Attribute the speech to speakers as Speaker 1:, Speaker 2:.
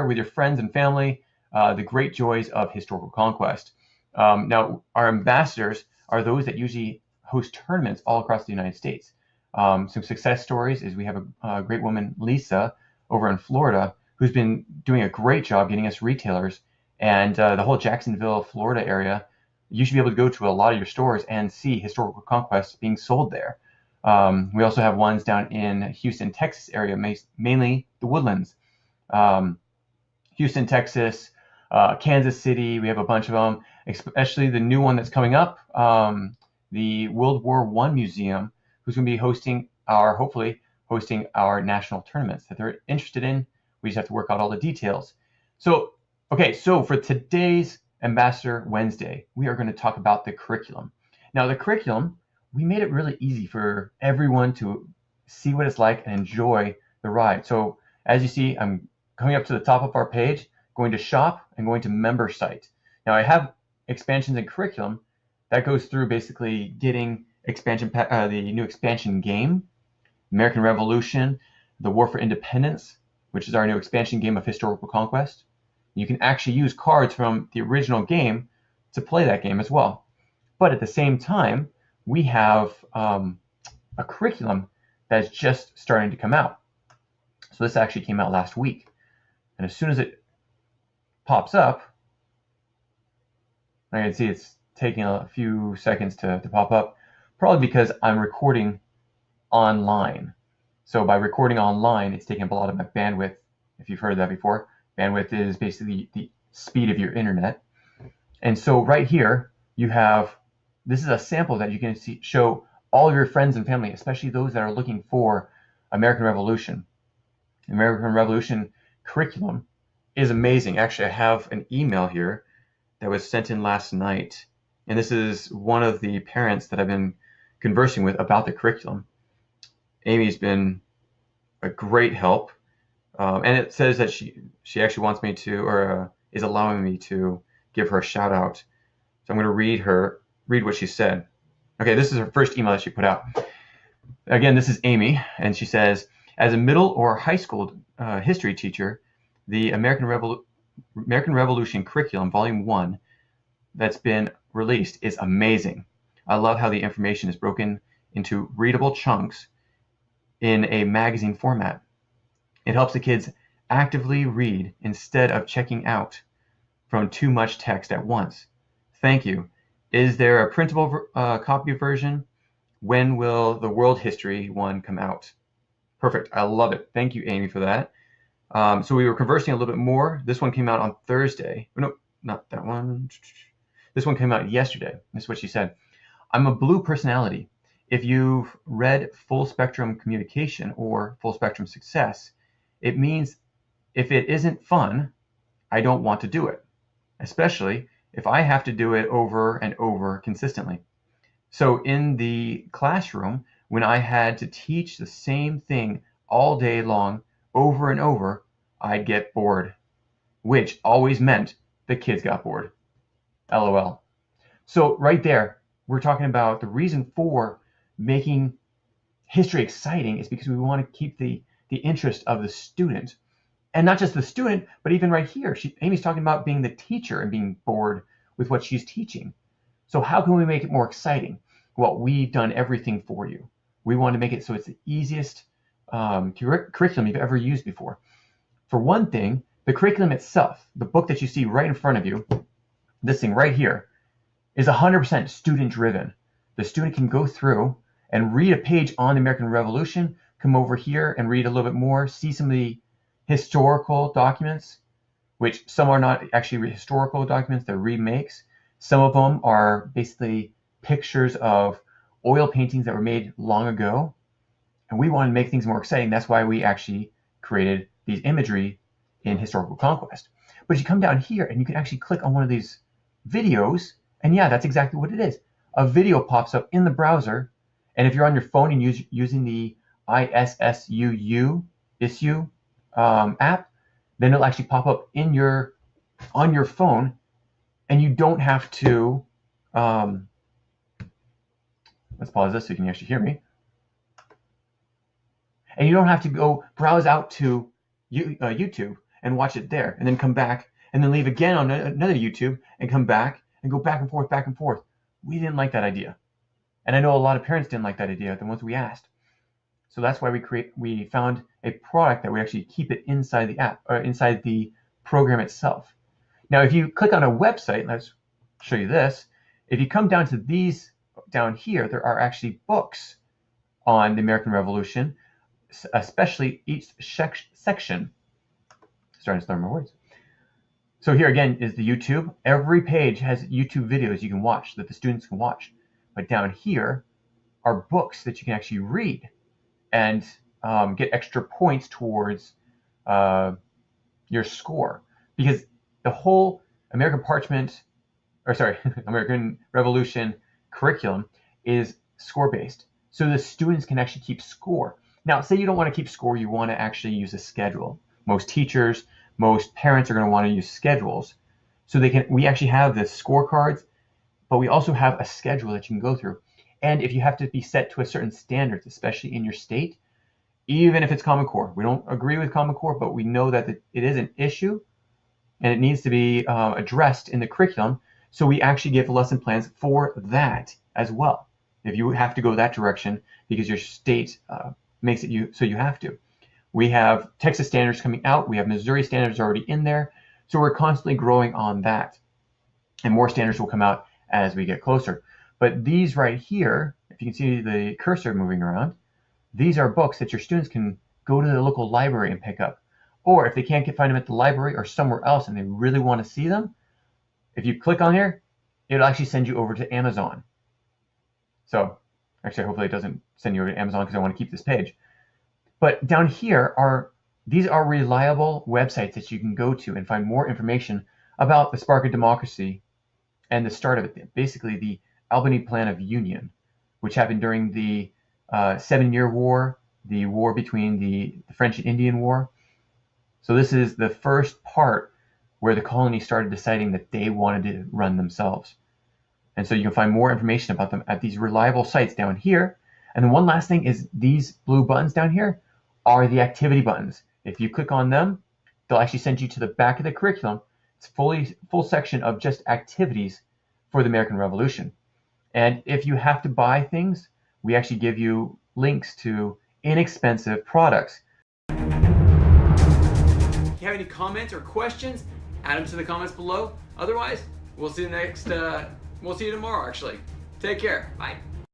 Speaker 1: share with your friends and family the great joys of historical conquest. Now, our ambassadors are those that usually host tournaments all across the United States. Some success stories is we have a great woman, Lisa, over in Florida, who's been doing a great job getting us retailers. And the whole Jacksonville, Florida area, you should be able to go to a lot of your stores and see historical conquests being sold there. We also have ones down in Houston, Texas area, mainly the Woodlands. Houston, Texas, Kansas City, we have a bunch of them, especially the new one that's coming up, the World War I Museum, who's going to be hopefully hosting our national tournaments that they're interested in. We just have to work out all the details. So, okay, so for today's Ambassador Wednesday, we are going to talk about the curriculum. Now, the curriculum, we made it really easy for everyone to see what it's like and enjoy the ride. So, as you see, I'm coming up to the top of our page, going to shop and going to member site. Now, I have expansions and curriculum that goes through basically getting the new expansion game, American Revolution, the War for Independence, which is our new expansion game of historical conquest. You can actually use cards from the original game to play that game as well. But at the same time, we have a curriculum that's just starting to come out. So this actually came out last week. And as soon as it pops up, I can see it's taking a few seconds to pop up, probably because I'm recording online. So by recording online, it's taking up a lot of my bandwidth. If you've heard of that before, bandwidth is basically the speed of your internet. And so right here, you have, this is a sample that you can show all of your friends and family, especially those that are looking for American Revolution. American Revolution curriculum is amazing. Actually, I have an email here that was sent in last night. And this is one of the parents that I've been conversing with about the curriculum. Amy's been a great help. And it says that she actually wants me to, or is allowing me to give her a shout out. So I'm going to read what she said. Okay, this is her first email that she put out. Again, this is Amy, and she says, as a middle or high school history teacher, the American Revolution curriculum, Volume 1, that's been released is amazing. I love how the information is broken into readable chunks in a magazine format. It helps the kids actively read instead of checking out from too much text at once. Thank you. Is there a printable copy version? When will the world history one come out? Perfect. I love it. Thank you, Amy, for that. So we were conversing a little bit more. This one came out on Thursday. No, not that one. This one came out yesterday. This is what she said. I'm a blue personality. If you've read Full Spectrum Communication or Full Spectrum Success, it means if it isn't fun, I don't want to do it, especially if I have to do it over and over consistently. So in the classroom, when I had to teach the same thing all day long, over and over, I'd get bored, which always meant the kids got bored. LOL. So right there, we're talking about the reason for making history exciting is because we want to keep the interest of the student. And not just the student, but even right here, Amy's talking about being the teacher and being bored with what she's teaching. So how can we make it more exciting? Well, we've done everything for you. We want to make it so it's the easiest curriculum you've ever used before. For one thing, the curriculum itself, the book that you see right in front of you, this thing right here, is 100% student-driven. The student can go through and read a page on the American Revolution, come over here and read a little bit more, see some of the historical documents, which some are not actually historical documents, they're remakes. Some of them are basically pictures of oil paintings that were made long ago. And we want to make things more exciting. That's why we actually created these imagery in historical conquest. But you come down here and you can actually click on one of these videos. And yeah, that's exactly what it is. A video pops up in the browser. And if you're on your phone and using the ISSUU app, then it'll actually pop up on your phone, and you don't have to. Let's pause this so you can actually hear me. And you don't have to go browse out to YouTube and watch it there, and then come back, and then leave again on another YouTube, and come back, and go back and forth, back and forth. We didn't like that idea. And I know a lot of parents didn't like that idea, the ones we asked. So that's why we found a product that would actually keep it inside the app, or inside the program itself. Now, if you click on a website, let's show you this. If you come down to these down here, there are actually books on the American Revolution, especially each section. Starting to learn more words. So here again is the YouTube. Every page has YouTube videos you can watch, that the students can watch. But down here are books that you can actually read and get extra points towards your score. Because the whole American Revolution curriculum is score-based. So the students can actually keep score. Now, say you don't want to keep score, you want to actually use a schedule. Most teachers, most parents are going to want to use schedules. So we actually have the scorecards, but we also have a schedule that you can go through. And if you have to be set to a certain standards, especially in your state, even if it's Common Core, we don't agree with Common Core, but we know that it is an issue and it needs to be addressed in the curriculum. So we actually give lesson plans for that as well. If you have to go that direction because your state makes it so you have to. We have Texas standards coming out. We have Missouri standards already in there. So we're constantly growing on that. And more standards will come out as we get closer. But these right here, if you can see the cursor moving around, these are books that your students can go to the local library and pick up. Or if they can't find them at the library or somewhere else and they really want to see them, if you click on here, it'll actually send you over to Amazon. So actually, hopefully it doesn't send you over to Amazon because I want to keep this page. But down here these are reliable websites that you can go to and find more information about the spark of democracy and the start of it. Basically, the Albany Plan of Union, which happened during the 7-Year War, the war between the French and Indian War. So this is the first part where the colony started deciding that they wanted to run themselves. And so you can find more information about them at these reliable sites down here. And then one last thing is these blue buttons down here are the activity buttons. If you click on them, they'll actually send you to the back of the curriculum. It's full section of just activities for the American Revolution. And if you have to buy things, we actually give you links to inexpensive products. If you have any comments or questions, add them to the comments below. Otherwise, we'll see you tomorrow actually. Take care. Bye.